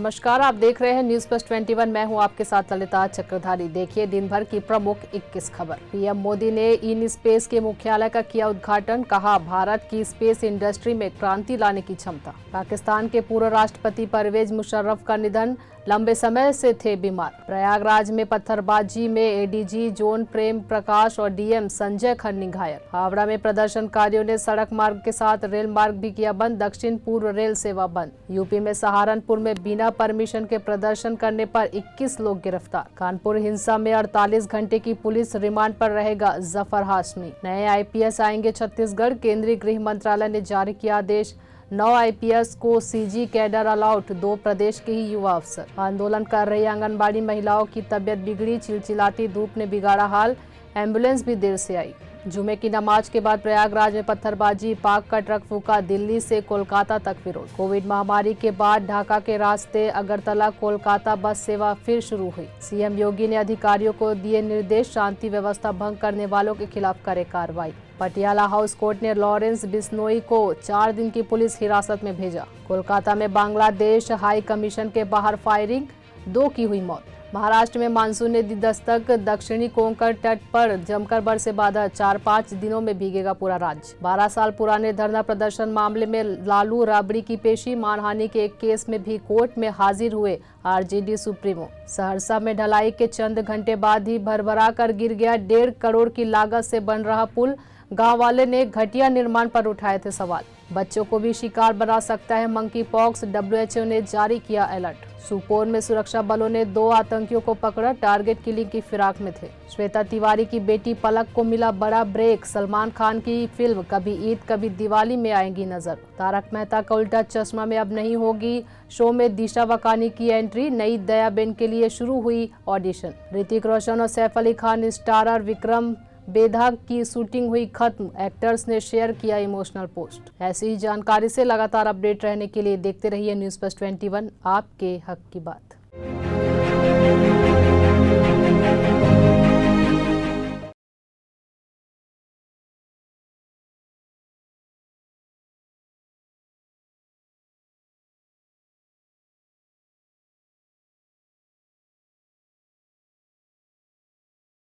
नमस्कार, आप देख रहे हैं न्यूज प्लस 21। मैं हूं आपके साथ ललिता चक्रधारी। देखिए दिन भर की प्रमुख 21 खबर। पीएम मोदी ने इन स्पेस के मुख्यालय का किया उद्घाटन। कहा, भारत की स्पेस इंडस्ट्री में क्रांति लाने की क्षमता। पाकिस्तान के पूर्व राष्ट्रपति परवेज मुशर्रफ का निधन, लंबे समय से थे बीमार। प्रयागराज में पत्थरबाजी में एडीजी जोन प्रेम प्रकाश और डीएम संजय खन्नी घायल। हावड़ा में प्रदर्शनकारियों ने सड़क मार्ग के साथ रेल मार्ग भी किया बंद। दक्षिण पूर्व रेल सेवा बंद। यूपी में सहारनपुर में बिना परमिशन के प्रदर्शन करने पर 21 लोग गिरफ्तार। कानपुर हिंसा में 48 घंटे की पुलिस रिमांड पर रहेगा जफर हाशमी। नए आईपीएस आएंगे छत्तीसगढ़। केंद्रीय गृह मंत्रालय ने जारी किया आदेश। 9 आईपीएस को सीजी कैडर अलाउट, 2 प्रदेश के ही युवा अफसर। आंदोलन कर रही आंगनबाड़ी महिलाओं की तबियत बिगड़ी। चिलचिलाती धूप ने बिगाड़ा हाल, एम्बुलेंस भी देर से आई। जुमे की नमाज के बाद प्रयागराज में पत्थरबाजी, पाक का ट्रक फूका। दिल्ली से कोलकाता तक विरोध। कोविड महामारी के बाद ढाका के रास्ते अगरतला कोलकाता बस सेवा फिर शुरू हुई। सीएम योगी ने अधिकारियों को दिए निर्देश, शांति व्यवस्था भंग करने वालों के खिलाफ करे कार्रवाई। पटियाला हाउस कोर्ट ने लॉरेंस बिश्नोई को 4 दिन की पुलिस हिरासत में भेजा। कोलकाता में बांग्लादेश हाई कमीशन के बाहर फायरिंग, 2 की हुई मौत। महाराष्ट्र में मानसून ने दी दस्तक। दक्षिणी कोंकण तट पर जमकर बरसे बादल। 4-5 दिनों में भीगेगा पूरा राज्य। 12 साल पुराने धरना प्रदर्शन मामले में लालू राबड़ी की पेशी। मानहानि के एक केस में भी कोर्ट में हाजिर हुए आरजेडी सुप्रीमो। सहरसा में ढलाई के चंद घंटे बाद ही भरभरा कर गिर गया 1.5 करोड़ की लागत से बन रहा पुल। गांव वाले ने घटिया निर्माण पर उठाए थे सवाल। बच्चों को भी शिकार बना सकता है मंकी पॉक्स, डब्ल्यूएचओ ने जारी किया अलर्ट। सुपोर में सुरक्षा बलों ने 2 आतंकियों को पकड़ा, टारगेट किलिंग की फिराक में थे। श्वेता तिवारी की बेटी पलक को मिला बड़ा ब्रेक। सलमान खान की फिल्म कभी ईद कभी दिवाली में आएंगी नजर। तारक मेहता का उल्टा चश्मा में अब नहीं होगी शो में दिशा वकानी की एंट्री। नई दयाबेन के लिए शुरू हुई ऑडिशन। ऋतिक रोशन और सैफ अली खान स्टारर विक्रम बेधा की शूटिंग हुई खत्म। एक्टर्स ने शेयर किया इमोशनल पोस्ट। ऐसी ही जानकारी से लगातार अपडेट रहने के लिए देखते रहिए न्यूज प्लस 21, आपके हक की बात।